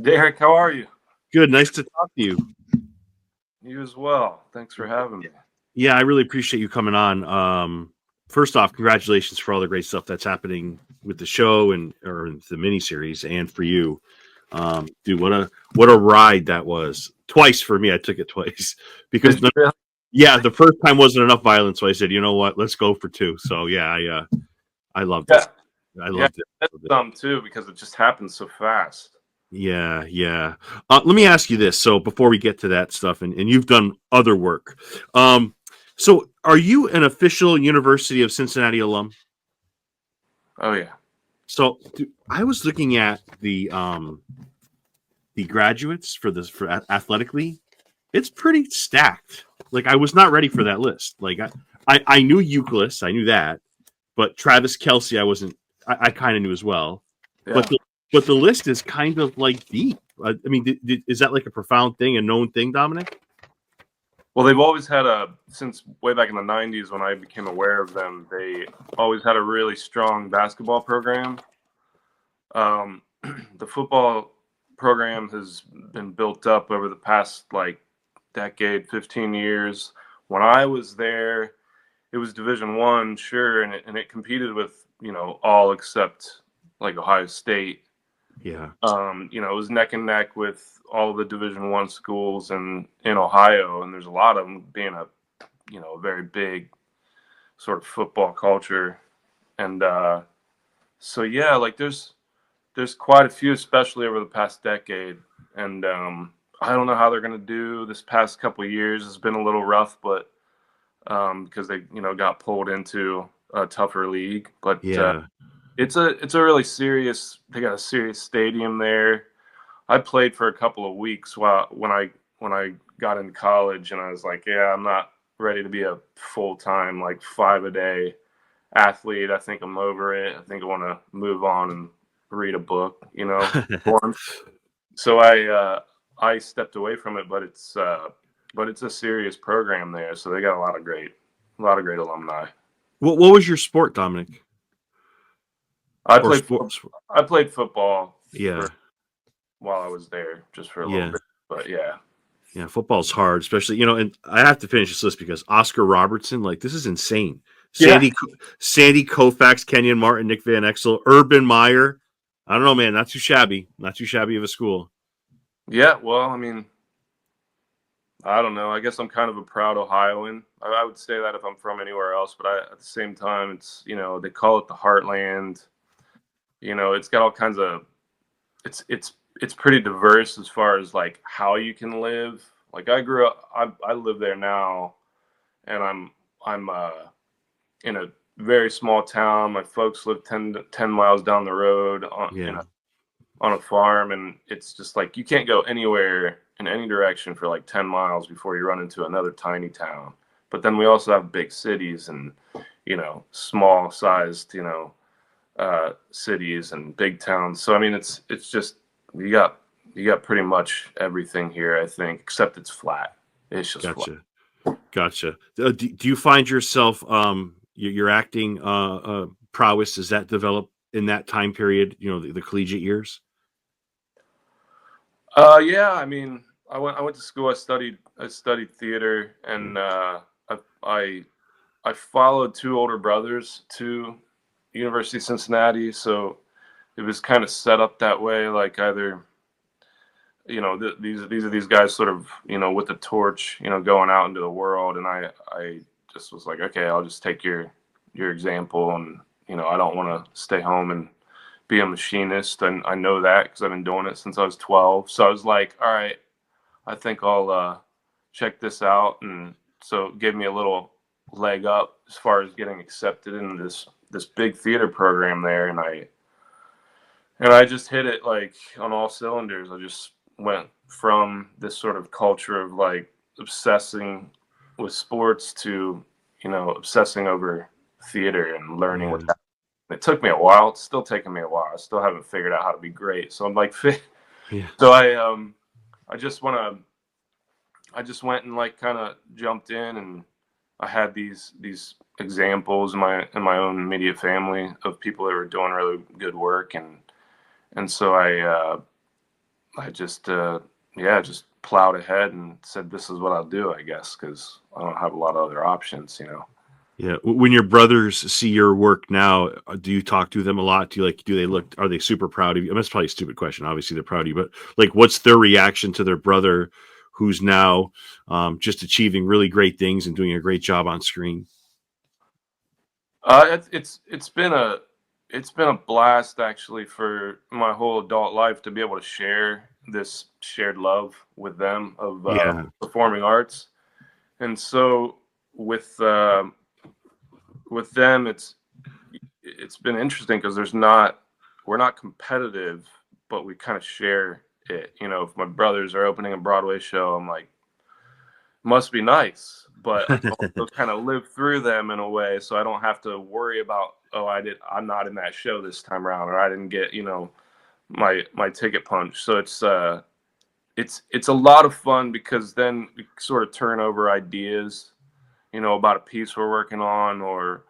Derek, how are you? Good. Nice to talk to you. You as well. Thanks for having me. Yeah, I really appreciate you coming on. First off, congratulations for all the great stuff that's happening with the show or the miniseries, and for you. Dude, what a ride that was. Twice for me. I took it twice because the first time wasn't enough violence, so I said, you know what, let's go for two. So yeah, I loved it. I loved it. That's some too because it just happened so fast. Yeah. Let me ask you this. So before we get to that stuff, and you've done other work. So are you an official University of Cincinnati alum? Oh yeah. So I was looking at the graduates for athletically. It's pretty stacked. Like, I was not ready for that list. Like, I knew Euclid, I knew that, but Travis Kelce, I kind of knew as well. Yeah. But the list is kind of like deep. I mean, is that like a profound thing, a known thing, Dominic? Well, they've always had since way back in the 90s when I became aware of them, they always had a really strong basketball program. The football program has been built up over the past decade, 15 years. When I was there, it was Division I, sure, and it competed with, all except Ohio State. Yeah. It was neck and neck with all the Division I schools in Ohio, and there's a lot of them being a very big sort of football culture. And so yeah, there's quite a few, especially over the past decade. And I don't know how they're going to do this past couple of years. It's been a little rough, but because they got pulled into a tougher league. But yeah. It's a really serious. They got a serious stadium there. I played for a couple of weeks when I got into college, and I was like, yeah, I'm not ready to be a full-time 5-a-day athlete. I think I'm over it. I think I want to move on and read a book, So I stepped away from it, but it's a serious program there. So they got a lot of great alumni. What was your sport, Dominic? I played football. Yeah. While I was there, just for a little bit, but yeah. Yeah, football's hard, especially and I have to finish this list because Oscar Robertson, this is insane. Sandy Koufax, Kenyon Martin, Nick Van Exel, Urban Meyer. I don't know, man. Not too shabby of a school. Yeah, well, I mean, I don't know. I guess I'm kind of a proud Ohioan. I would say that if I'm from anywhere else, but at the same time, it's they call it the Heartland. It's got all kinds of. It's pretty diverse as far as how you can live. I grew up. I live there now, and I'm in a very small town. My folks live 10 miles down the road on a farm, and it's just you can't go anywhere in any direction for 10 miles before you run into another tiny town. But then we also have big cities and small sized cities and big towns. So I mean it's just you got pretty much everything here, I think, except it's flat. It's just Gotcha. Do you find yourself your acting prowess, does that develop in that time period, the collegiate years? Yeah, I mean, I went to school. I studied theater, and I followed two older brothers to University of Cincinnati, so it was kind of set up that way. Either these are these guys sort of with the torch, going out into the world, and I just was like, okay, I'll just take your example, and I don't want to stay home and be a machinist, and I know that because I've been doing it since I was 12. So I was like, all right, I think I'll check this out, and so it gave me a little leg up as far as getting accepted into this big theater program there, and I just hit it on all cylinders. I just went from this sort of culture of obsessing with sports to obsessing over theater and learning what's happening. It took me a while. It's still taking me a while. I still haven't figured out how to be great. So I'm so I just went and kind of jumped in, and I had these examples in my own immediate family of people that were doing really good work, and so I just just plowed ahead and said, this is what I'll do, I guess, because I don't have a lot of other options, you know. Yeah. When your brothers see your work now, do you talk to them a lot? Do they look, are they super proud of you? I mean, that's probably a stupid question. Obviously they're proud of you, but like, what's their reaction to their brother who's now just achieving really great things and doing a great job on screen? It's been a blast actually for my whole adult life to be able to share this shared love with them of Yeah. performing arts. And so with uh, with them, it's been interesting because we're not competitive, but we kind of share it. You know, if my brothers are opening a Broadway show, I'm like, must be nice, but I can also kind of live through them in a way, so I don't have to worry about, oh, I'm not in that show this time around, or I didn't get, you know, my ticket punch. So it's a lot of fun because then we sort of turn over ideas, you know, about a piece we're working on, or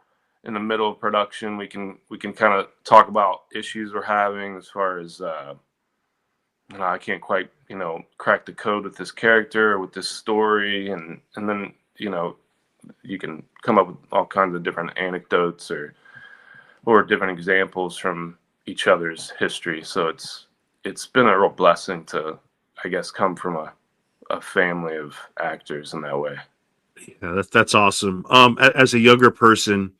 in the middle of production, we can kind of talk about issues we're having as far as you know, I can't quite, you know, crack the code with this character or with this story, and then, you know, you can come up with all kinds of different anecdotes or different examples from each other's history. So it's been a real blessing to, I guess, come from a family of actors in that way. Yeah, that's awesome. As a younger person,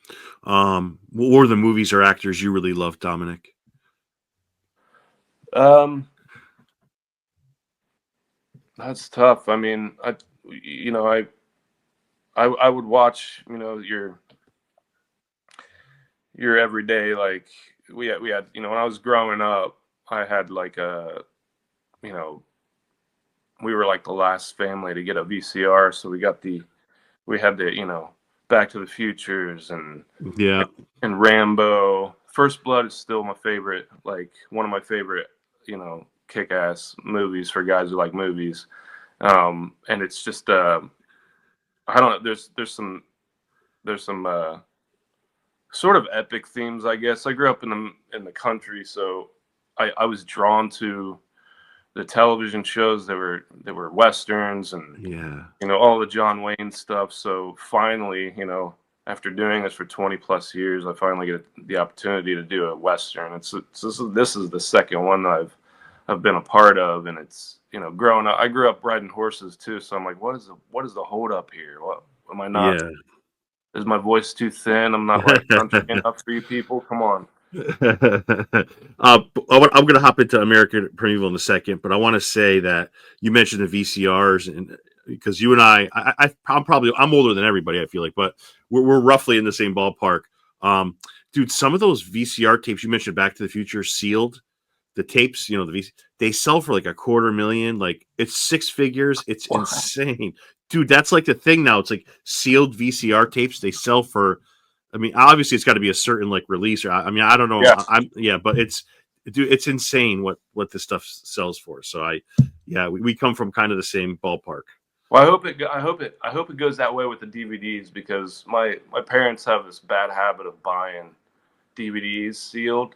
what were the movies or actors you really loved, Dominic? Um, that's tough. I mean, you know, I would watch, you know, your everyday, like we had, you know, when I was growing up, I had like a, you know, we were like the last family to get a VCR, so we had the, you know, Back to the Futures Yeah, and Rambo. First Blood is still my favorite, like one of my favorite, you know, kick-ass movies for guys who like movies. And it's just I don't know, there's some sort of epic themes, I guess. I grew up in the country, so I was drawn to the television shows that were westerns, and yeah, you know, all the John Wayne stuff. So finally, you know, after doing this for 20 plus years, I finally get the opportunity to do a western. This is the second one that I've been a part of, and it's, you know, growing up, I grew up riding horses too, so I'm like, what is the hold up here? What am I not? yeah. Is my voice too thin? I'm not like country enough for you people. Come on. I'm going to hop into American Primeval in a second, but I want to say that you mentioned the VCRs, and because you and I'm older than everybody, I feel like, but we're roughly in the same ballpark. Dude, some of those VCR tapes you mentioned, Back to the Future, sealed, the tapes, you know, they sell for like $250,000. Like, it's six figures. It's insane, dude. That's like the thing now. It's like sealed VCR tapes. They sell for, I mean, obviously it's got to be a certain like release. Or I mean, I don't know. Yeah. Yeah, but dude, it's insane what this stuff sells for. So yeah, we come from kind of the same ballpark. Well, I hope it goes that way with the DVDs, because my parents have this bad habit of buying DVDs sealed,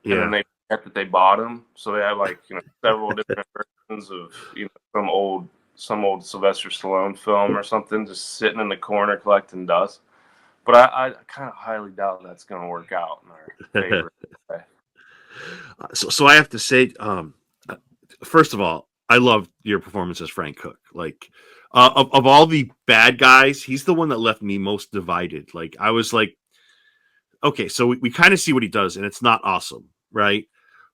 and then Yeah, they forget that they bought them. So they have, like, you know, several different versions of, you know, some old Sylvester Stallone film or something just sitting in the corner collecting dust. But I kind of highly doubt that's going to work out in our favor. so I have to say, first of all, I love your performance as Frank Cook. Like, of all the bad guys, he's the one that left me most divided. Like, I was like, okay, so we kind of see what he does, and it's not awesome, right?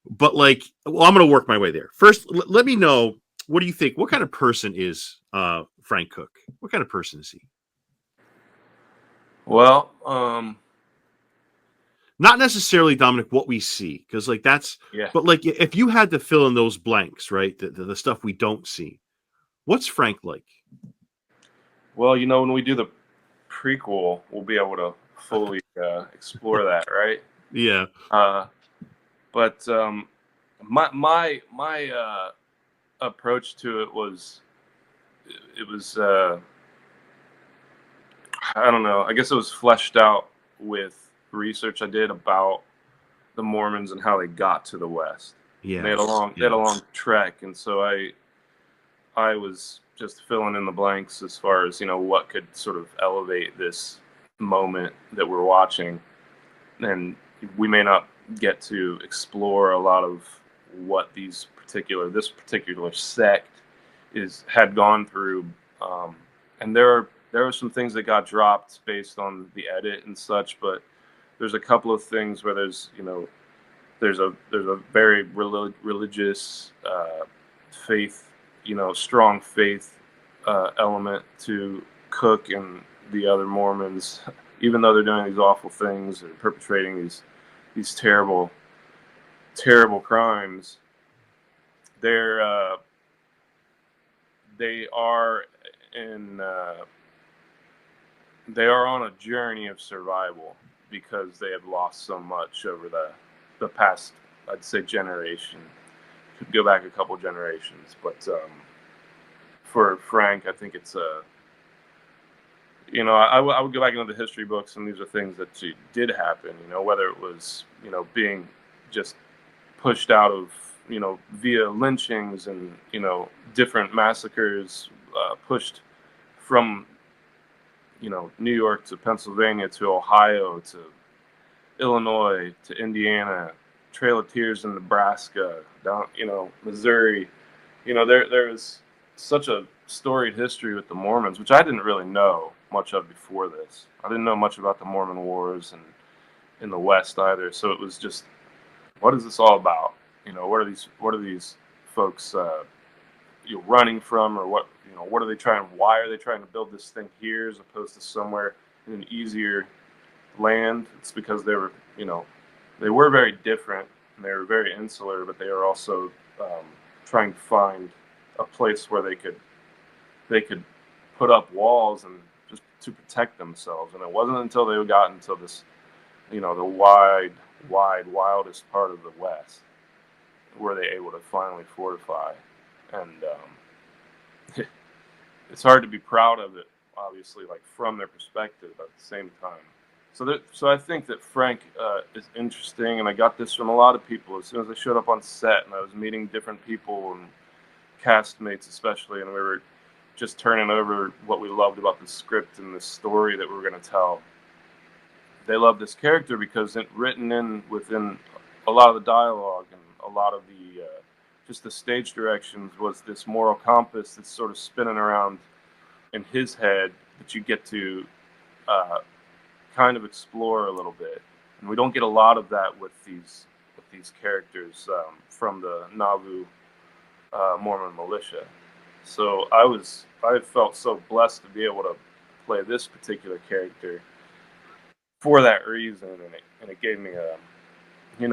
But like, well, I'm going to work my way there. First, let me know, what do you think? What kind of person is Frank Cook? What kind of person is he? Well, Not necessarily, Dominic, what we see, because like that's, yeah. but like if you had to fill in those blanks, right, the stuff we don't see, what's Frank like? Well, you know, when we do the prequel, we'll be able to fully explore that, right? Yeah, Uh, but my approach to it was, it was I don't know. I guess it was fleshed out with research I did about the Mormons and how they got to the West. And they had a long trek, and so I was just filling in the blanks as far as, what could sort of elevate this moment that we're watching. And we may not get to explore a lot of what this particular sect had gone through. And there were some things that got dropped based on the edit and such, but there's a couple of things where there's a very religious faith, strong faith element to Cook and the other Mormons, even though they're doing these awful things and perpetrating these terrible crimes. They are on a journey of survival because they have lost so much over the past, I'd say, generation. Could go back a couple generations, but for Frank, I think it's I would go back into the history books, and these are things that did happen. Whether it was being just pushed out of via lynchings and different massacres, pushed from New York to Pennsylvania to Ohio to Illinois to Indiana, Trail of Tears in Nebraska, down Missouri. There was such a storied history with the Mormons, which I didn't really know much of before this. I didn't know much about the Mormon Wars and in the West either. So it was just, what is this all about? What are these folks running from, or what are they trying? Why are they trying to build this thing here as opposed to somewhere in an easier land? It's because they were very different, and they were very insular, but they were also trying to find a place where they could put up walls and just to protect themselves. And it wasn't until they got into this, the wildest part of the West, were they able to finally fortify. And it's hard to be proud of it, obviously, like from their perspective, but at the same time. So I think that Frank is interesting, and I got this from a lot of people. As soon as I showed up on set and I was meeting different people and castmates especially, and we were just turning over what we loved about the script and the story that we were going to tell. They loved this character because written in within a lot of the dialogue and a lot of the just the stage directions was this moral compass that's sort of spinning around in his head that you get to kind of explore a little bit. And we don't get a lot of that with these characters from the Nauvoo Mormon militia. So I felt so blessed to be able to play this particular character for that reason, and it gave me a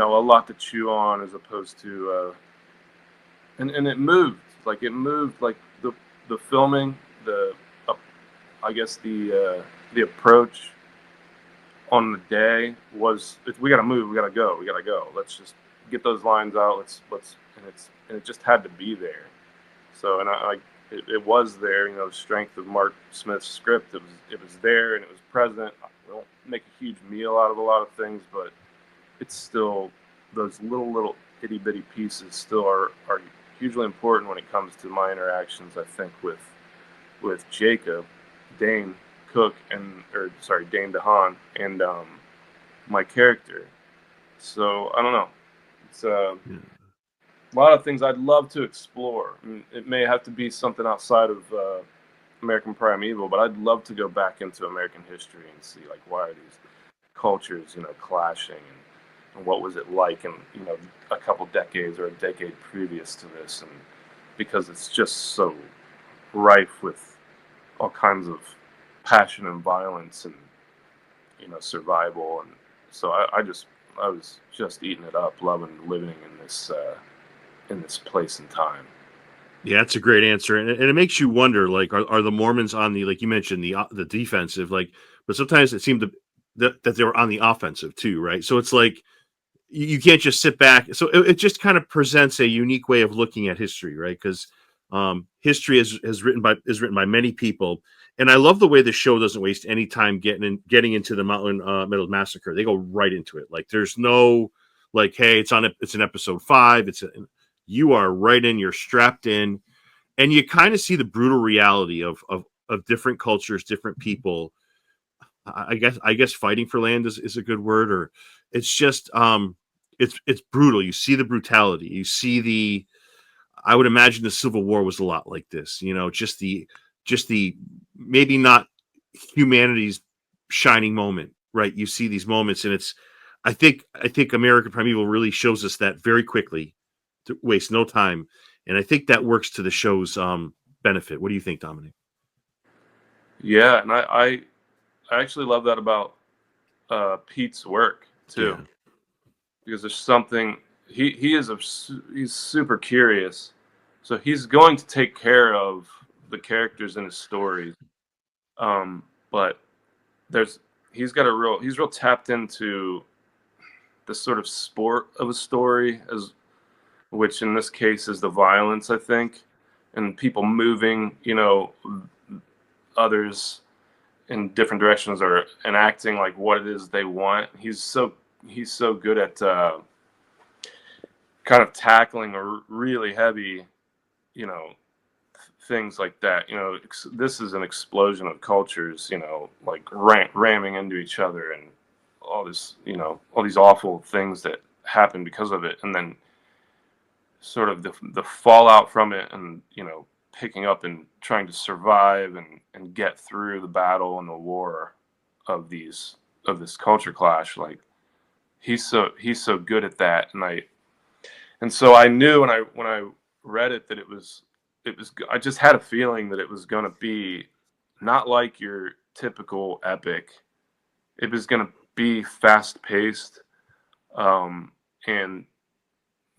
lot to chew on, as opposed to and it moved like the filming, I guess the approach on the day was, we got to move, we got to go, let's just get those lines out, and it just had to be there. So, and it was there, the strength of Mark Smith's script. It was there, and it was present. We don't make a huge meal out of a lot of things, but it's still, those little itty bitty pieces still are hugely important when it comes to my interactions, I think, with Jacob, Dane Dane DeHaan, and my character. So I don't know. It's a lot of things I'd love to explore. I mean, it may have to be something outside of American Primeval, but I'd love to go back into American history and see, like, why are these cultures, clashing, and what was it like in, a couple decades or a decade previous to this, and because it's just so rife with all kinds of passion and violence and survival. And so I was just eating it up, loving living in this place and time. Yeah, that's a great answer, and it makes you wonder, like, are the Mormons on the, like you mentioned, the defensive, like, but sometimes it seemed that they were on the offensive too, right? So it's like you can't just sit back. So it just kind of presents a unique way of looking at history, right? Because history is written by many people, and I love the way the show doesn't waste any time getting into the Mountain Meadows Massacre. They go right into it. Like, there's no like, hey, it's an episode 5. You are right in, you're strapped in, and you kind of see the brutal reality of different cultures, different people. I guess fighting for land is a good word, or it's just it's brutal. You see the brutality. You see I would imagine the Civil War was a lot like this. Just the maybe not humanity's shining moment, right? You see these moments, and I think American Primeval really shows us that very quickly, to waste no time, and I think that works to the show's benefit. What do you think, Dominic? Yeah, and I actually love that about Pete's work too, Yeah, because there's something he's super curious, so he's going to take care of the characters in his stories, but there's he's real tapped into the sort of sport of a story, as which in this case is the violence, I think, and people moving, others in different directions or enacting like what it is they want. He's so good at kind of tackling a really heavy, you know, things like that. This is an explosion of cultures, like ramming into each other and all this, all these awful things that happen because of it, and then sort of the fallout from it, and picking up and trying to survive and get through the battle and the war of this culture clash. Like he's so good at that, and so I knew when I read it that it was I just had a feeling that it was going to be not like your typical epic. It was going to be fast paced, and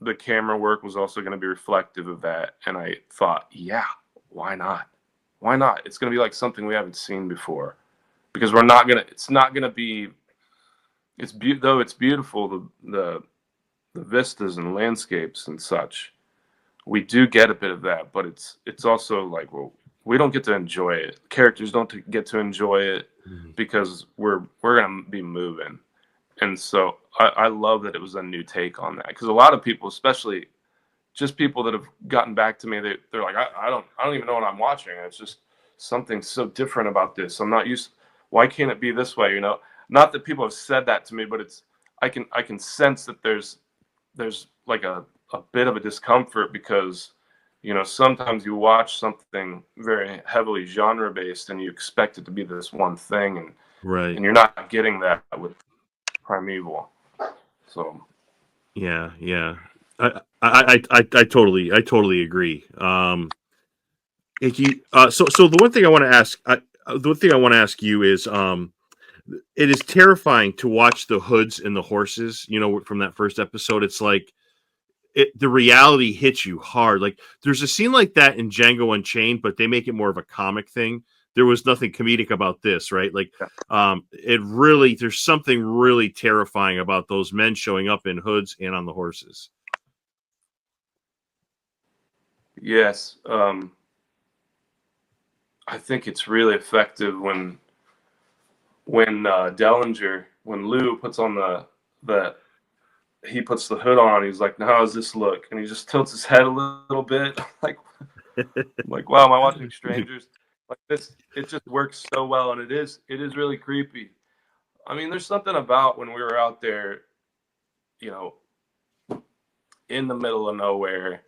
the camera work was also going to be reflective of that. And I thought, yeah, why not? Why not? It's going to be like something we haven't seen before, because it's not going to be, though it's beautiful, the vistas and landscapes and such. We do get a bit of that, but it's also like, well, we don't get to enjoy it. Characters don't get to enjoy it because we're going to be moving. And so I love that it was a new take on that, because a lot of people, especially just people that have gotten back to me, they're like, I don't even know what I'm watching. It's just something so different about this. I'm not used. Why can't it be this way? Not that people have said that to me, but I can sense that there's like a bit of a discomfort, because sometimes you watch something very heavily genre based and you expect it to be this one thing, and right. you're not getting that with Primeval. So Yeah. I totally agree. So the one thing I want to ask, the one thing I want to ask you is, it is terrifying to watch the hoods and the horses. From that first episode, it's like the reality hits you hard. Like there's a scene like that in Django Unchained, but they make it more of a comic thing. There was nothing comedic about this, right? Like, there's something really terrifying about those men showing up in hoods and on the horses. yes, I think it's really effective when Lou puts on the he puts the hood on. He's like, "Now how does this look?" And he just tilts his head a little bit, like wow, am I watching strangers? Like this, it just works so well, and it is really creepy. I mean, there's something about when we were out there, you know, in the middle of nowhere,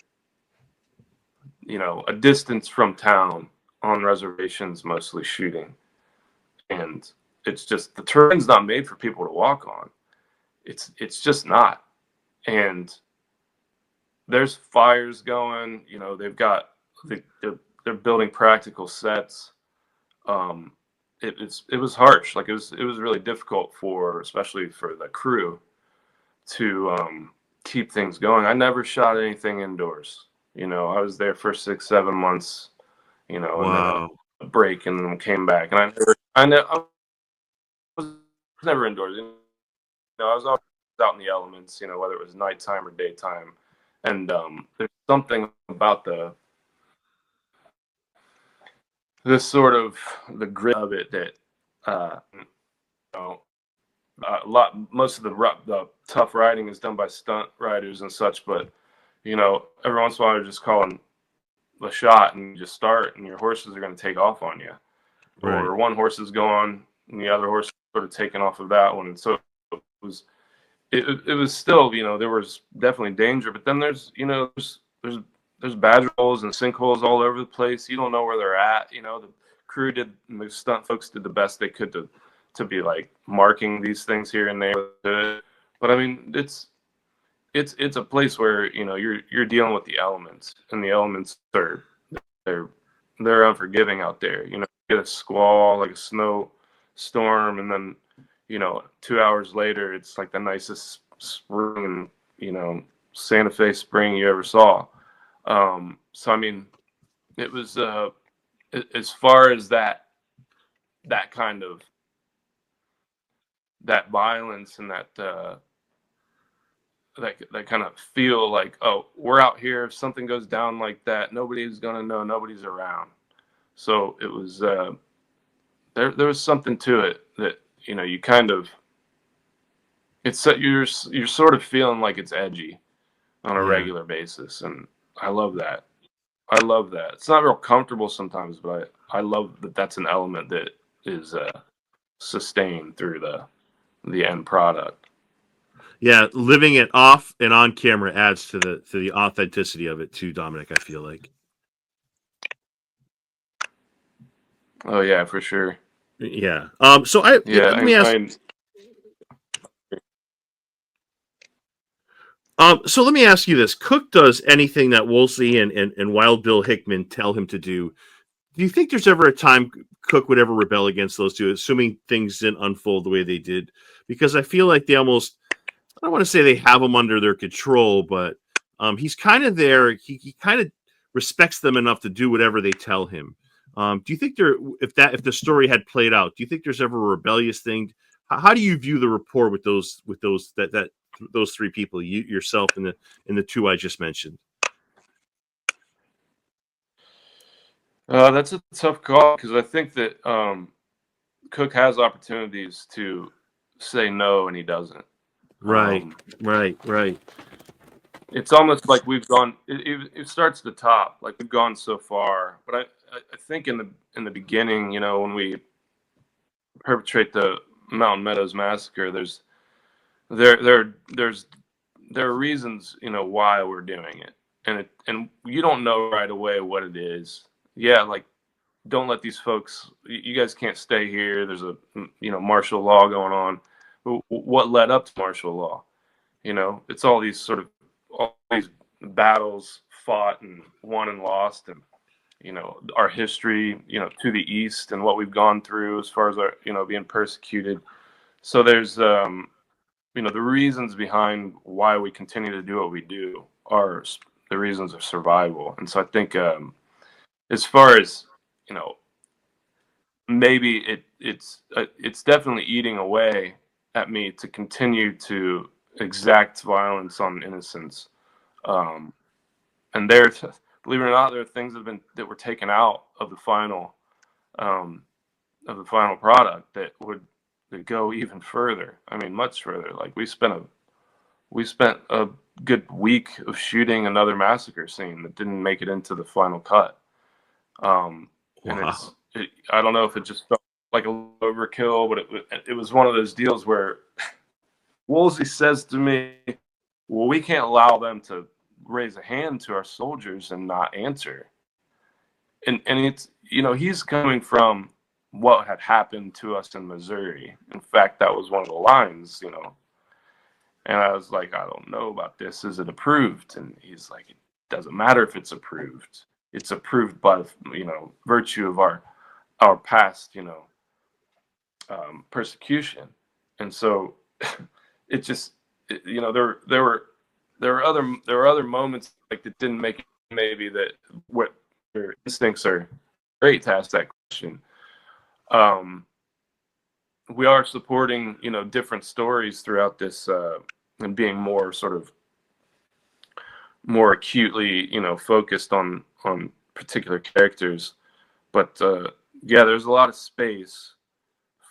a distance from town, on reservations, mostly shooting, and it's just the terrain's not made for people to walk on. It's just not, and there's fires going. They've got they're building practical sets. Um, it was harsh. Like it was really difficult, especially for the crew, to keep things going. I never shot anything indoors. I was there for 6-7 months. And then Wow. a break, and then came back, and I was never indoors. I was always out in the elements. Whether it was nighttime or daytime, and there's something about this sort of the grit of it that uh, you know, most of the tough riding is done by stunt riders and such, but every once in a while you're just calling a shot and you just start, and your horses are going to take off on you, Right. or one horse is going and the other horse is sort of taking off of that one, and so it was still, there was definitely danger, but then there's badger holes and sinkholes all over the place. You don't know where they're at. The stunt folks did the best they could to be like marking these things here and there. But I mean, it's a place where you're dealing with the elements, and the elements they're unforgiving out there. You get a squall, like a snow storm, and then 2 hours later it's like the nicest spring, Santa Fe spring you ever saw. So I mean, it was as far as that kind of that violence and that kind of feel like, oh, we're out here. If something goes down like that, nobody's gonna know. Nobody's around. So it was there was something to it that you kind of you're sort of feeling like it's edgy on a regular basis, and I love that. It's not real comfortable sometimes, but I love that that's an element that is sustained through the end product. Yeah, living it off and on camera adds to the authenticity of it too, Dominic, I feel like. Oh yeah, for sure. Yeah. So let me ask. So let me ask you this: Cook does anything that Wolseley and Wild Bill Hickman tell him to do. Do you think there's ever a time Cook would ever rebel against those two, assuming things didn't unfold the way they did? Because I feel like they almost, I don't want to say they have him under their control, but he's kind of there. He kind of respects them enough to do whatever they tell him. Do you think if the story had played out, do you think there's ever a rebellious thing? How do you view the rapport with those three people, yourself and the two I just mentioned? That's a tough call, because I think that Cook has opportunities to say no and he doesn't. Right. It's almost like we've gone. It starts at the top, like we've gone so far. But I think in the beginning, when we perpetrate the Mountain Meadows massacre, there are reasons, why we're doing it, and you don't know right away what it is. Yeah, like, don't let these folks. You guys can't stay here. There's a martial law going on. What led up to martial law? It's all these battles fought and won and lost, and our history, to the east, and what we've gone through as far as our being persecuted. So there's the reasons behind why we continue to do what we do are the reasons of survival. And so I think as far as maybe it's definitely eating away at me to continue to exact violence on innocents. And believe it or not, there are things that were taken out of the final product that would go even further. I mean, much further. Like we spent a good week of shooting another massacre scene that didn't make it into the final cut. And I don't know if it just felt like a overkill, but it was one of those deals where Wolsey says to me, well, we can't allow them to raise a hand to our soldiers and not answer. And it's, he's coming from what had happened to us in Missouri. In fact, that was one of the lines, and I was like, I don't know about this. Is it approved? And he's like, it doesn't matter if it's approved. It's approved by, virtue of our past, persecution. And so it just, there were other moments like that didn't make it, maybe that what their instincts are great to ask that question. We are supporting, different stories throughout this, and being more acutely, focused on particular characters. But yeah, there's a lot of space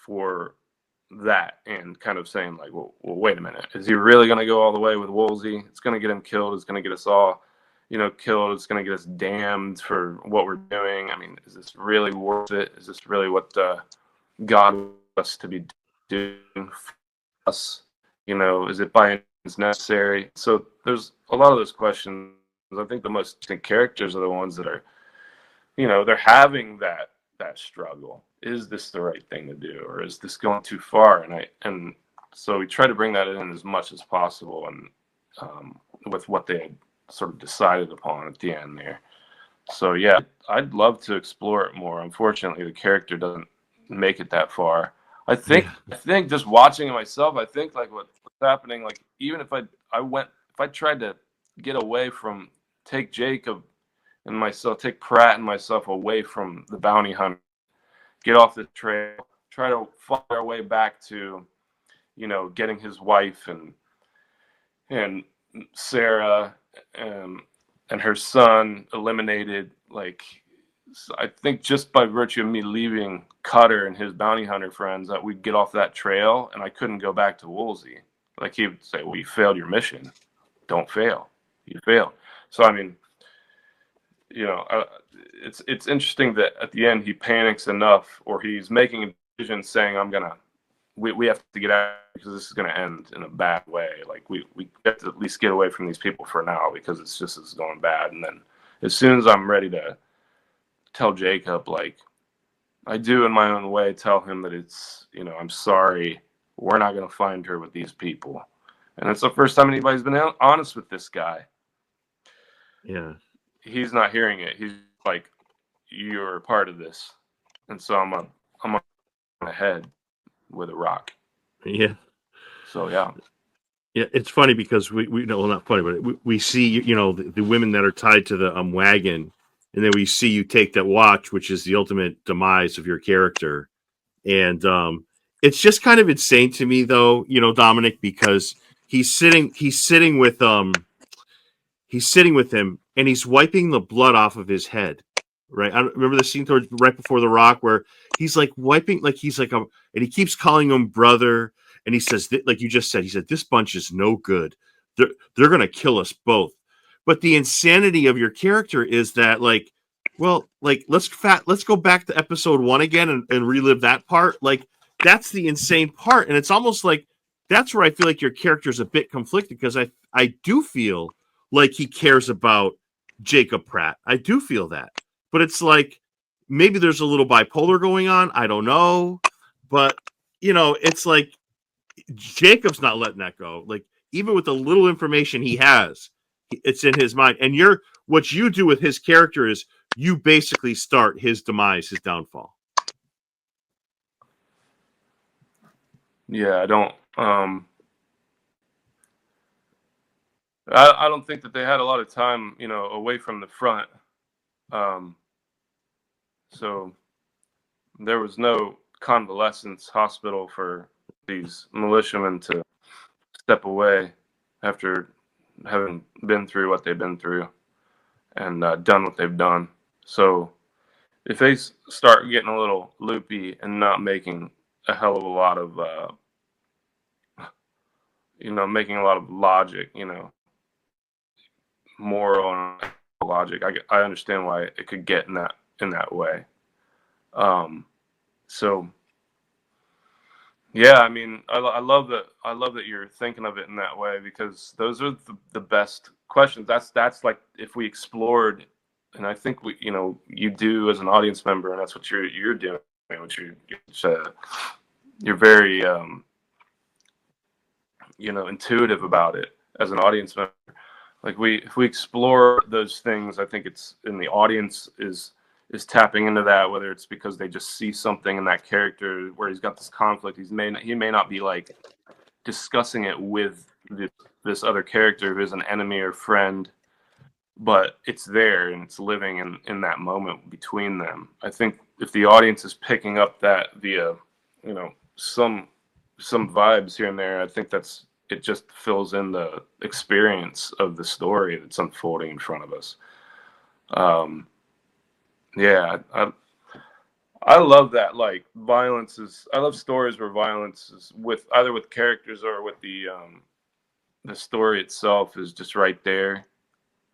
for that and kind of saying like, well, wait a minute, is he really going to go all the way with Woolsey? It's going to get him killed. It's going to get us all, killed. It's going to get us damned for what we're doing. I mean, is this really worth it? Is this really what God wants us to be doing for us? Is it by any means necessary? So there's a lot of those questions. I think the most interesting characters are the ones that are, they're having that struggle. Is this the right thing to do, or is this going too far? And so we try to bring that in as much as possible, and with what they had sort of decided upon at the end there. So yeah, I'd love to explore it more. Unfortunately, the character doesn't make it that far. I think just watching it myself, I think like what's happening, like even if I tried to get away from, take Jacob and myself, take Pratt and myself away from the bounty hunter, get off the trail, try to find our way back to, getting his wife and Sarah and her son eliminated. Like, I think just by virtue of me leaving Cutter and his bounty hunter friends, that we'd get off that trail, and I couldn't go back to Woolsey. Like, he would say, well, you failed your mission. Don't fail. You failed. So, I mean, it's interesting that at the end he panics enough, or he's making a decision saying, we have to get out because this is going to end in a bad way. Like, we have to at least get away from these people for now because it's going bad. And then as soon as I'm ready to tell Jacob, like, I do in my own way, tell him that it's, I'm sorry, we're not going to find her with these people. And it's the first time anybody's been honest with this guy. Yeah. He's not hearing it. He's like, you're a part of this. And so I'm on ahead with a rock. Yeah. So, yeah. Yeah, it's funny because we know, well, not funny, but we see, the women that are tied to the wagon, and then we see you take that watch, which is the ultimate demise of your character. And it's just kind of insane to me, though, Dominic, because he's sitting with him, and he's wiping the blood off of his head. Right. I remember the scene right before the rock where he's like wiping, like he's like and he keeps calling him brother. And he says, like you just said, he said, this bunch is no good. They're going to kill us both. But the insanity of your character is that, like, well, like, let's go back to episode 1 again and relive that part. Like, that's the insane part. And it's almost like that's where I feel like your character is a bit conflicted, because I do feel like he cares about Jacob Pratt. I do feel that. But it's like maybe there's a little bipolar going on. I don't know. But, it's like Jacob's not letting that go. Like, even with the little information he has, it's in his mind. And what you do with his character is you basically start his demise, his downfall. Yeah, I don't I don't think that they had a lot of time, away from the front. So there was no convalescence hospital for these militiamen to step away after having been through what they've been through and done what they've done. So if they start getting a little loopy and not making a hell of a lot of, making a lot of logic, moral and logic, I understand why it could get in that way. So yeah, I mean, I love that you're thinking of it in that way, because those are the best questions. That's like, if we explored, and I think you do as an audience member, and that's what you're doing, which you're very intuitive about it as an audience member. Like, if we explore those things, I think it's, and the audience is tapping into that, whether it's because they just see something in that character where he's got this conflict. He may not be like discussing it with this other character who is an enemy or friend, but it's there and it's living in that moment between them. I think if the audience is picking up that via, some vibes here and there, I think it just fills in the experience of the story that's unfolding in front of us. Yeah, I love that. Like violence is. I love stories where violence is with either with characters or with the story itself is just right there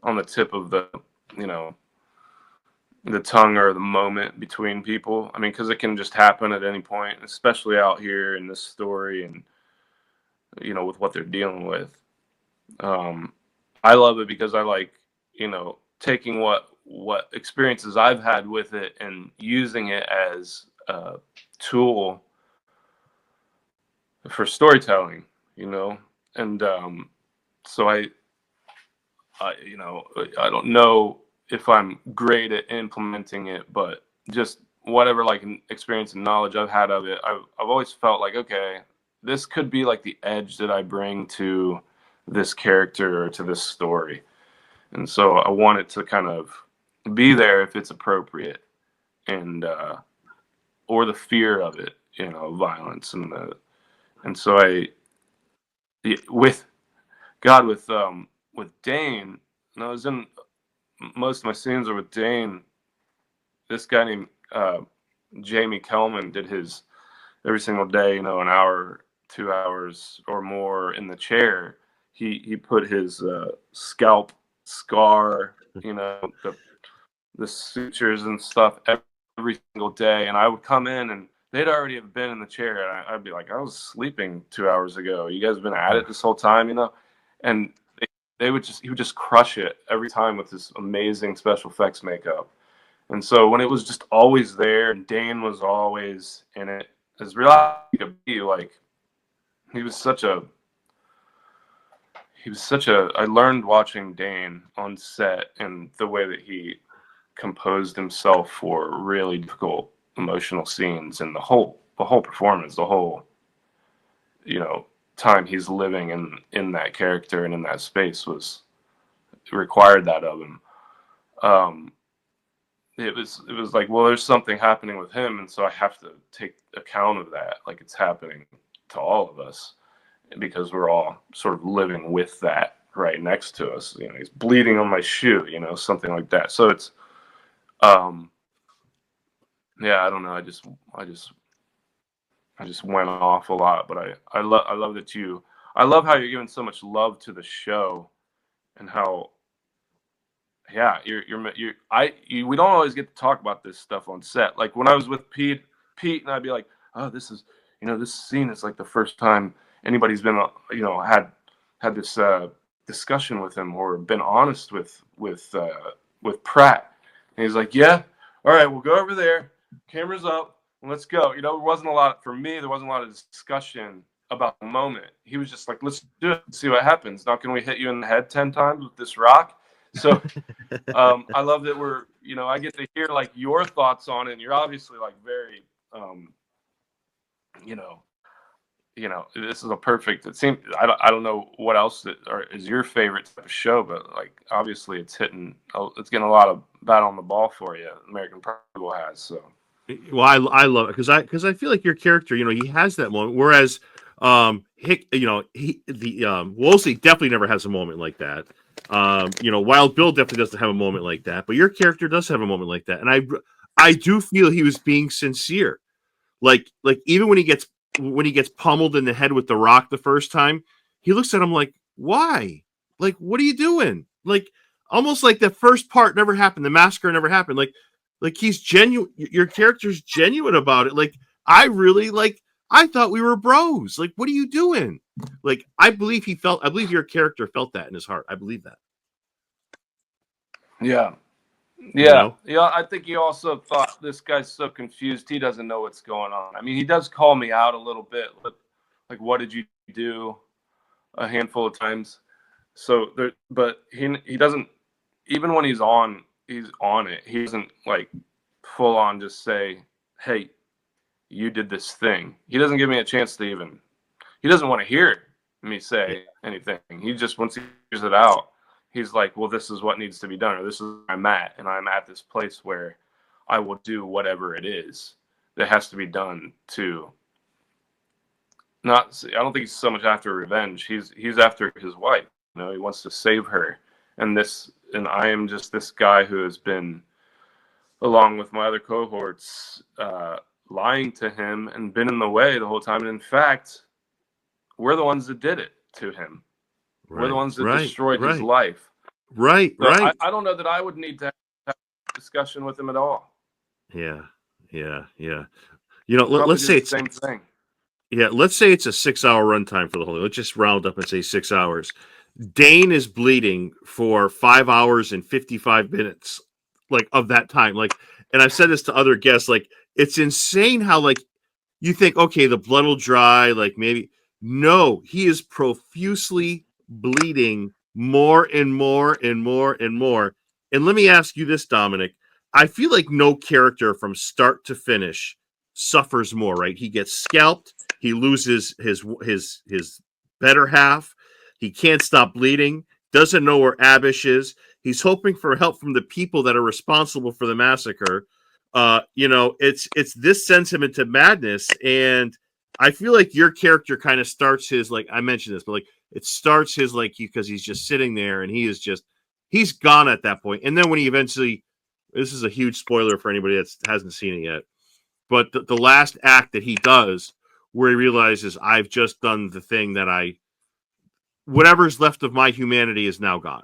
on the tip of the you know the tongue or the moment between people. I mean, because it can just happen at any point, especially out here in this story and with what they're dealing with. Um, I love it because I like taking what experiences I've had with it and using it as a tool for storytelling. And so I don't know if I'm great at implementing it, but just whatever like an experience and knowledge I've had of it, I've always felt like, okay, this could be like the edge that I bring to this character or to this story. And so I want it to kind of be there if it's appropriate, and or the fear of it, violence and so with God with Dane, and I was in most of my scenes are with Dane. This guy named Jamie Kelman did his every single day, an hour, 2 hours or more in the chair. He put his scalp scar, the sutures and stuff every single day. And I would come in and they'd already have been in the chair. And I'd be like, I was sleeping 2 hours ago. You guys have been at it this whole time, And he would just crush it every time with this amazing special effects makeup. And so when it was just always there and Dane was always in it, as real as he could be, like he was such a I learned watching Dane on set and the way that he composed himself for really difficult emotional scenes, and the whole performance, the whole time he's living in that character and in that space required that of him. It was like, well, there's something happening with him, and so I have to take account of that, like it's happening to all of us, because we're all sort of living with that right next to us. He's bleeding on my shoe, something like that. So it's yeah, I don't know. I just went off a lot, but I love that I love how you're giving so much love to the show, and how we don't always get to talk about this stuff on set. Like when I was with Pete, and I'd be like, oh, this is this scene is like the first time anybody's been had this discussion with him or been honest with Pratt. And he's like, yeah, all right, we'll go over there, cameras up, and let's go. There wasn't a lot for me. There wasn't a lot of discussion about the moment. He was just like, let's do it, see what happens. Not can we hit you in the head 10 times with this rock? So I love that I get to hear like your thoughts on it, and you're obviously like very this is a perfect. It seems I don't know what else is your favorite type of show, but like obviously it's getting a lot of bat on the ball for you. American Primeval has. So well, I love it because I feel like your character, he has that moment, whereas Wolsey definitely never has a moment like that. Wild Bill definitely doesn't have a moment like that, but your character does have a moment like that, and I do feel he was being sincere. Like even when he gets pummeled in the head with the rock the first time, he looks at him like, why? Like, what are you doing? Like, almost like the first part never happened. The massacre never happened. Like he's genuine. Your character's genuine about it. Like, I thought we were bros. Like, what are you doing? Like, I believe your character felt that in his heart. I believe that. Yeah. Yeah, I think he also thought, this guy's so confused, he doesn't know what's going on. I mean, he does call me out a little bit, like, what did you do, a handful of times. So but he doesn't, even when he's on it, he doesn't like full on just say, hey, you did this thing. He doesn't give me a chance to he doesn't want to hear me say anything. He just, once he figures it out, he's like, well, this is what needs to be done, or this is where I'm at, and I'm at this place where I will do whatever it is that has to be done to I don't think he's so much after revenge. He's after his wife. He wants to save her. And I am just this guy who has been along with my other cohorts, lying to him and been in the way the whole time. And in fact, we're the ones that did it to him. We're the ones that destroyed his life. Right. So I don't know that I would need to have a discussion with him at all. Yeah. You know, let's say it's the same thing. Yeah, let's say it's a 6-hour runtime for the whole thing. Let's just round up and say 6 hours. Dane is bleeding for 5 hours and 55 minutes, like, of that time. Like, and I've said this to other guests, like, it's insane how, like, you think, okay, the blood will dry, like, maybe. No, he is profusely bleeding more and more and more and more. And let me ask you this, Dominic. I feel like no character from start to finish suffers more, right? He gets scalped, he loses his better half, he can't stop bleeding, doesn't know where Abish is. He's hoping for help from the people that are responsible for the massacre. You know, it's this sends him into madness, and I feel like your character kind of starts his, like, I mentioned this, but like it starts his, like, because he's just sitting there and he's gone at that point. And then when he eventually, this is a huge spoiler for anybody that hasn't seen it yet, but the last act that he does, where he realizes, I've just done the thing that whatever's left of my humanity is now gone,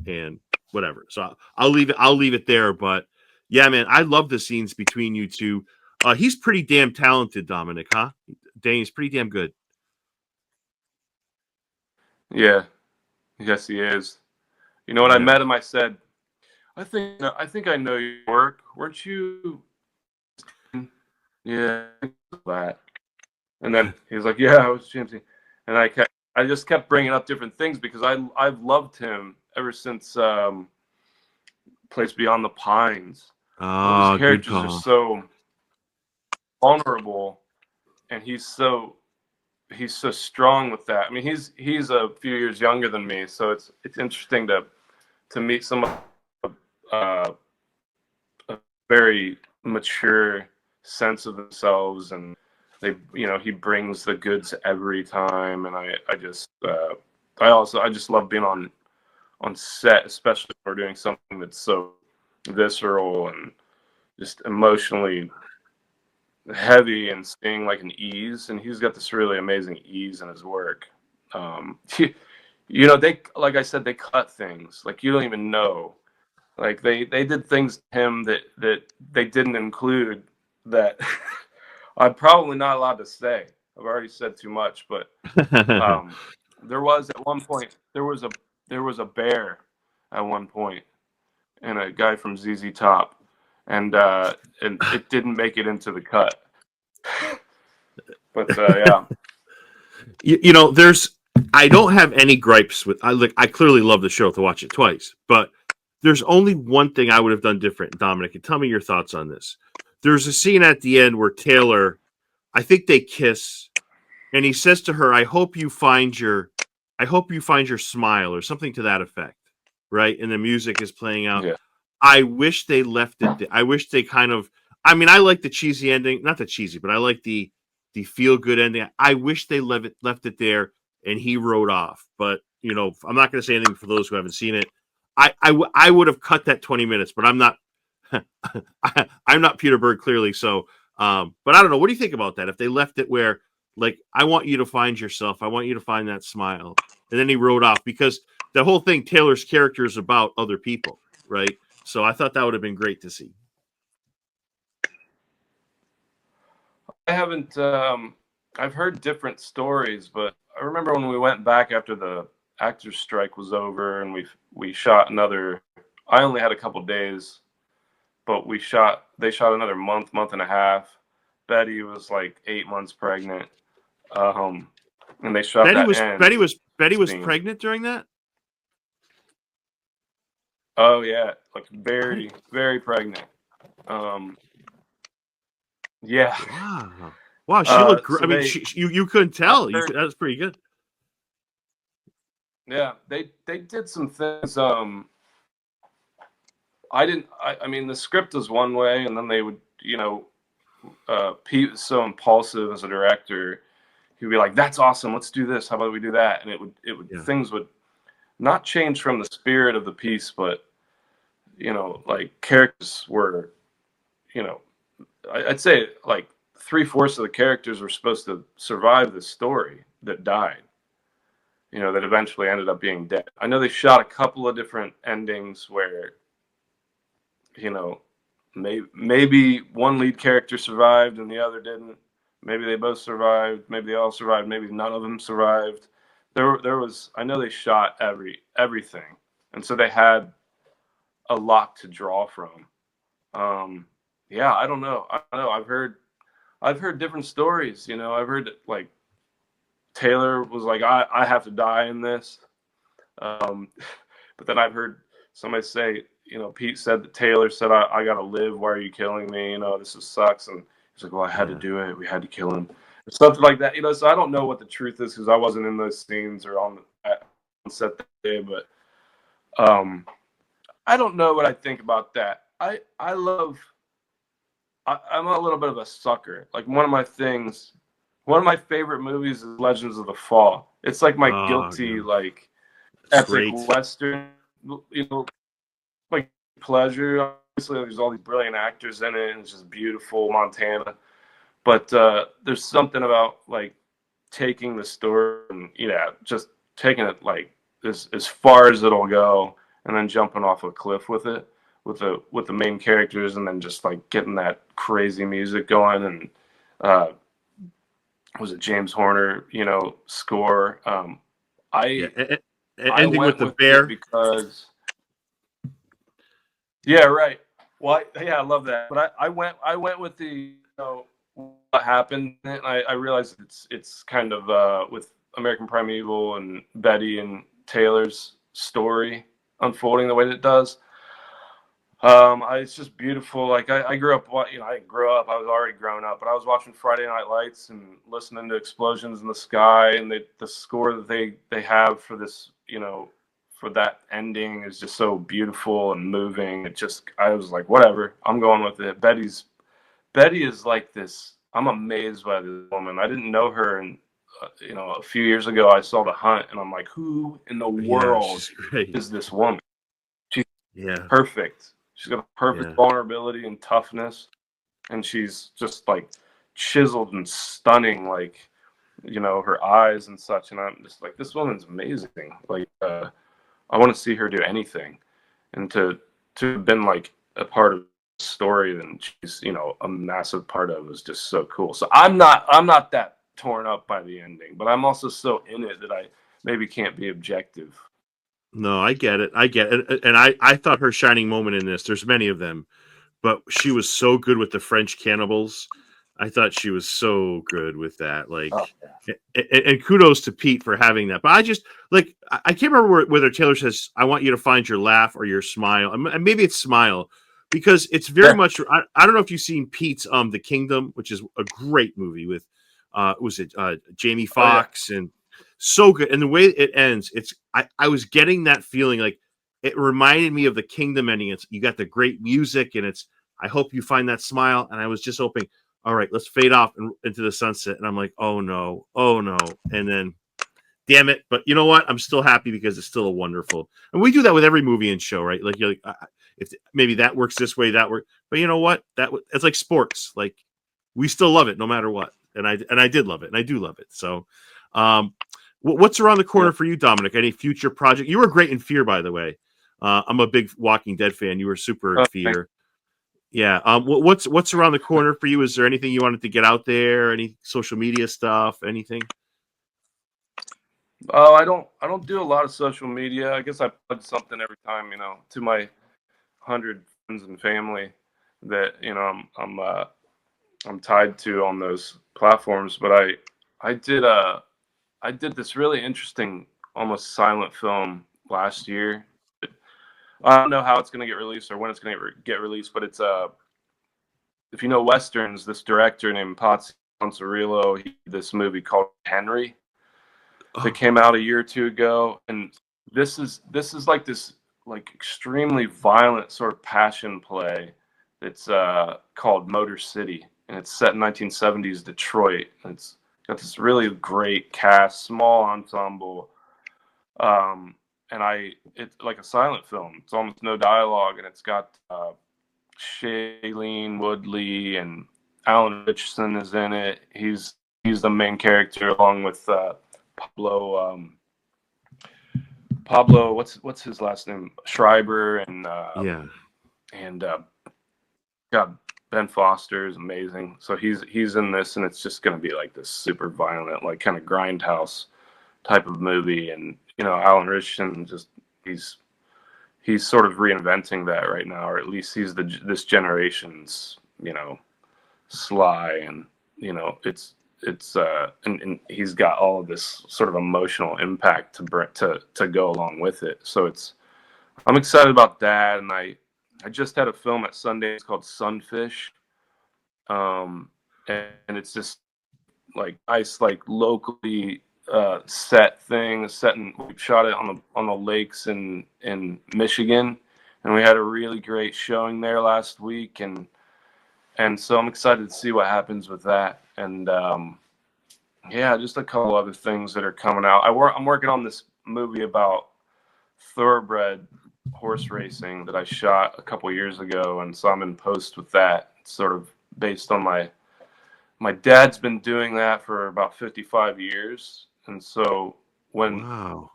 and whatever. So I'll leave it there. But yeah, man, I love the scenes between you two. He's pretty damn talented, Dominic, huh? Dane's pretty damn good. Yeah, yes, he is. You know, when I met him, I said, I think I know your work. Weren't you? Yeah, that. And then he was like, yeah, I was James. And I just kept bringing up different things because I've loved him ever since Place Beyond the Pines. His characters are so vulnerable, and he's so strong with that. I mean, he's a few years younger than me, so it's interesting to meet someone a very mature sense of themselves, and he brings the goods every time. And I just love being on set, especially when we're doing something that's so visceral and just emotionally heavy, and seeing like an ease. And he's got this really amazing ease in his work. They, like I said, they cut things like you don't even know. Like they did things to him that they didn't include, that I'm probably not allowed to say. I've already said too much, but there was at one point there was a bear at one point, and a guy from ZZ Top, and it didn't make it into the cut. But yeah, I don't have any gripes with. I clearly love the show to watch it twice, but there's only one thing I would have done different, Dominic. And tell me your thoughts on this. There's a scene at the end where Taylor, I think they kiss, and he says to her, I hope you find your smile," or something to that effect, right? And the music is playing out. Yeah. I wish they left it. I wish they kind of. I mean, I like the cheesy ending, not the cheesy, but I like the feel good ending. I wish they left it there, and he rode off. But I'm not going to say anything for those who haven't seen it. I would have cut that 20 minutes, but I'm not. I'm not Peter Berg, clearly. So, but I don't know. What do you think about that? If they left it where, like, I want you to find yourself, I want you to find that smile, and then he rode off, because the whole thing, Taylor's character, is about other people, right? So I thought that would have been great to see. I haven't. I've heard different stories, but I remember when we went back after the actors' strike was over, and we shot another. I only had a couple days, but they shot another month and a half. Betty was like 8 months pregnant, and they shot Betty was pregnant during that. Oh yeah, like very, very pregnant. Yeah. Wow. She looked great. So you couldn't tell. That was pretty good. Yeah, they did some things. I mean, the script was one way, and then they would, Pete was so impulsive as a director. He'd be like, "That's awesome. Let's do this. How about we do that?" And it would things would not change from the spirit of the piece, but like characters were you know, I'd say like 3/4 of the characters were supposed to survive this story that died, you know, that eventually ended up being dead. I know they shot a couple of different endings where, you know, maybe one lead character survived and the other didn't. Maybe they both survived. Maybe they all survived. Maybe none of them survived. There was, I know they shot everything, and so they had a lot to draw from. Yeah, I don't know. I don't know. I've heard different stories. You know, I've heard like Taylor was like, I have to die in this. Um, but then I've heard somebody say, you know, Pete said that Taylor said, I got to live. Why are you killing me? You know, this is sucks. And he's like, well, I had to do it. We had to kill him. Or something like that. You know, so I don't know what the truth is because I wasn't in those scenes or on set that day. But I don't know what I think about that. I love, I'm a little bit of a sucker. Like one of my favorite movies is Legends of the Fall. It's like my guilty, like epic Western, you know, like pleasure. Obviously, there's all these brilliant actors in it, and it's just beautiful Montana. But there's something about like taking the story and just taking it like as far as it'll go, and then jumping off a cliff with it, with the main characters, and then just like getting that crazy music going. And was it James Horner, you know, score? Ending with the bear because. Yeah, right. Well, I love that. But I went with the, you know, what happened, and I realized it's kind of with American Primeval and Betty and Taylor's story unfolding the way that it does. It's just beautiful. Like I grew up, you know, I was already grown up, but I was watching Friday Night Lights and listening to explosions in the sky, and the score that they have for this, you know, for that ending is just so beautiful and moving. I was like, whatever, I'm going with it. Betty is like this. I'm amazed by this woman. I didn't know her, and you know, a few years ago I saw The Hunt, and I'm like, who in the world is this woman? She's perfect. She's got a perfect vulnerability and toughness, and she's just like chiseled and stunning, like, you know, her eyes and such. And I'm just like, this woman's amazing. Like, I want to see her do anything, and to have been like a part of the story and she's, you know, a massive part of is just so cool. So I'm not that torn up by the ending, but I'm also so in it that I maybe can't be objective. No, I get it. And I thought her shining moment in this, there's many of them, but she was so good with the French cannibals. I thought she was so good with that. Like, and kudos to Pete for having that. But I just, like, I can't remember whether Taylor says, I want you to find your laugh or your smile. And maybe it's smile, because it's very much, I don't know if you've seen Pete's The Kingdom, which is a great movie with, was it Jamie Foxx and so good. And the way it ends, I was getting that feeling, like it reminded me of The Kingdom ending. You got the great music, and I hope you find that smile. And I was just hoping, all right, let's fade off into the sunset. And I'm like, oh no. And then, damn it. But you know what? I'm still happy because it's still a wonderful. And we do that with every movie and show, right? Like, you're like, if maybe that works this way, that works. But you know what? It's like sports. Like, we still love it no matter what. And I did love it, and I do love it. So, what's around the corner for you, Dominic? Any future project? You were great in Fear, by the way. I'm a big Walking Dead fan. You were super in Fear. Yeah. What's around the corner for you? Is there anything you wanted to get out there? Any social media stuff? Anything? Oh, I don't do a lot of social media. I guess I plug something every time, you know, to my 100 friends and family that, you know, I'm tied to on those platforms. But I did this really interesting, almost silent film last year. I don't know how it's going to get released or when it's going to get released, but it's if you know westerns, this director named Potsy Cirillo, he did this movie called Henry that came out a year or two ago, and this is like this like extremely violent sort of passion play. It's called Motor City, and it's set in 1970s Detroit. And it's got this really great cast, small ensemble, and it's like a silent film. It's almost no dialogue, and it's got Shailene Woodley and Alan Richardson is in it. He's the main character along with Pablo. Pablo, what's his last name? Schreiber and Yeah. and God, Ben Foster is amazing. So he's in this, and it's just going to be like this super violent, like kind of grindhouse type of movie. And Alan Richardson he's sort of reinventing that right now, or at least he's this generation's Sly, and it's and he's got all of this sort of emotional impact to go along with it. So I'm excited about that, and I just had a film at Sundance called Sunfish, and it's just like nice, like locally set thing. We shot it on the lakes in Michigan, and we had a really great showing there last week, and so I'm excited to see what happens with that. And yeah, just a couple other things that are coming out. I'm working on this movie about thoroughbred horse racing that I shot a couple years ago, and so I'm in post with that. It's sort of based on my dad's been doing that for about 55 years, and so when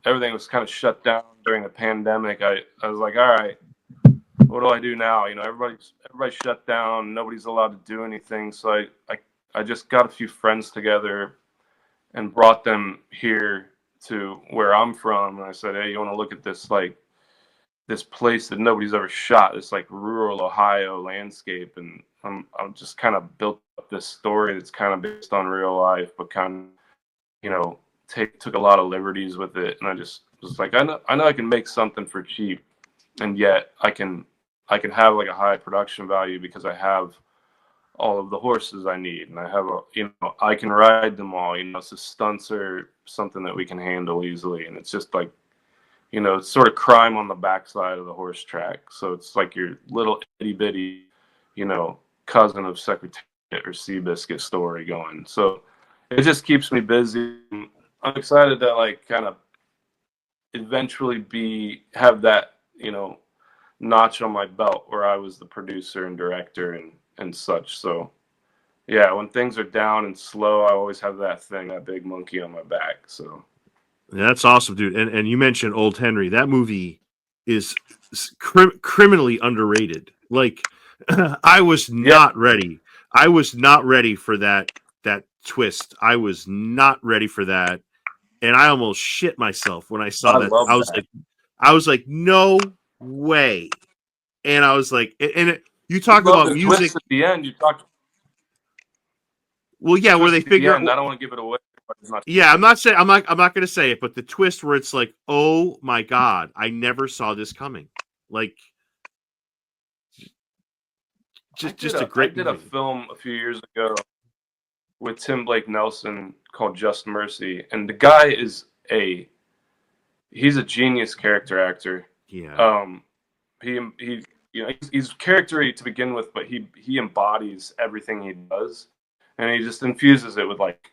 everything was kind of shut down during the pandemic, I was like, all right, what do I do now? Everybody's shut down, nobody's allowed to do anything, so I just got a few friends together and brought them here to where I'm from, and I said, hey, you want to look at this, like this place that nobody's ever shot, this like rural Ohio landscape, and I'm just kind of built up this story that's kind of based on real life, but kind of took a lot of liberties with it, and I just was like, I know I can make something for cheap, and yet I can have like a high production value because I have all of the horses I need, and I have I can ride them all. So stunts are something that we can handle easily, and it's just like it's sort of crime on the backside of the horse track. So it's like your little itty bitty, cousin of Secretariat or Seabiscuit story going. So it just keeps me busy. I'm excited to like kind of eventually have that, notch on my belt where I was the producer and director and such. So yeah, when things are down and slow, I always have that big monkey on my back. So that's awesome, dude. And you mentioned Old Henry. That movie is criminally underrated. Like I was not ready. I was not ready for that twist. I was not ready for that, and I almost shit myself when I saw that. I was like, no way. And I was like, you talk about music twist at the end. You talked. Well, yeah, where they figure out. I don't want to give it away. Yeah, I'm not going to say it, but the twist where it's like, oh my god, I never saw this coming. Like, just a great. I did a film a few years ago with Tim Blake Nelson called Just Mercy, and the guy he's a genius character actor. Yeah. He's charactery to begin with, but he embodies everything he does, and he just infuses it with like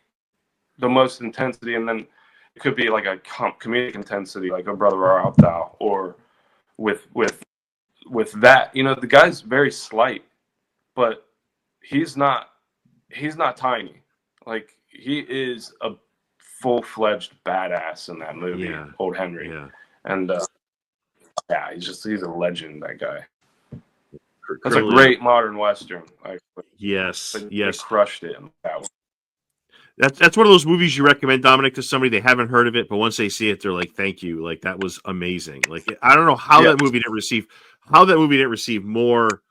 the most intensity, and then it could be like a comedic intensity, like a Brother Where Art Thou, or with that. The guy's very slight, but he's not tiny. Like he is a full-fledged badass in that movie, Old Henry. Yeah. And yeah, he's a legend, that guy. That's a great modern Western. Yes. They crushed it in that one. That's one of those movies you recommend, Dominic, to somebody they haven't heard of it, but once they see it, they're like, "Thank you!" Like that was amazing. Like I don't know how that movie didn't receive more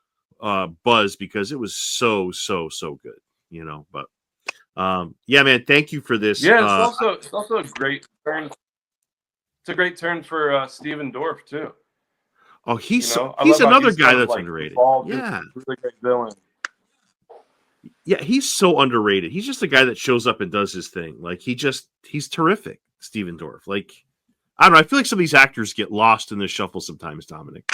buzz because it was so good, But yeah, man, thank you for this. Yeah, it's also a great turn. It's a great turn for Stephen Dorff too. Oh, he's another guy that's underrated. Yeah, really great villain. Yeah, he's so underrated. He's just a guy that shows up and does his thing. Like he's terrific, Stephen Dorff. Like I don't know. I feel like some of these actors get lost in the shuffle sometimes, Dominic.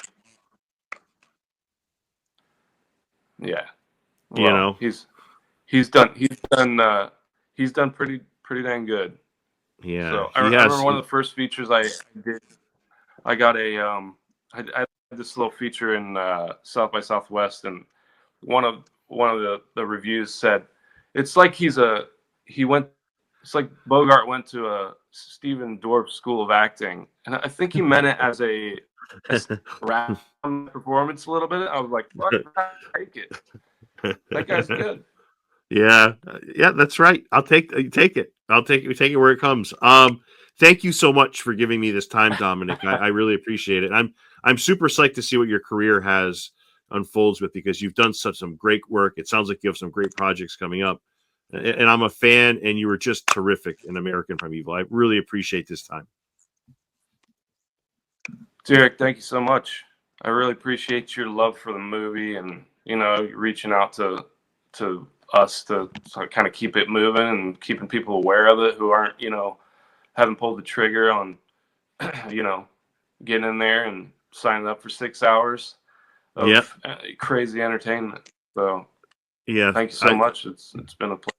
Yeah, well, he's done pretty dang good. Yeah. So I remember one of the first features I did. I got a this little feature in South by Southwest, and one of the reviews said it's like it's like Bogart went to a Stephen Dorff School of Acting, and I think he meant it as a rap performance a little bit. I was like, fuck, take it. That guy's good. Yeah, yeah, that's right. I'll take it. I'll take it where it comes. Thank you so much for giving me this time, Dominic. I really appreciate it. I'm super psyched to see what your career has unfolds with, because you've done some great work. It sounds like you have some great projects coming up, and I'm a fan. And you were just terrific in American Primeval. I really appreciate this time. Derek, thank you so much. I really appreciate your love for the movie, and reaching out to us to kind of keep it moving and keeping people aware of it who aren't haven't pulled the trigger on getting in there and signing up for 6 hours of crazy entertainment. So yeah, thank you so much. It's been a pleasure.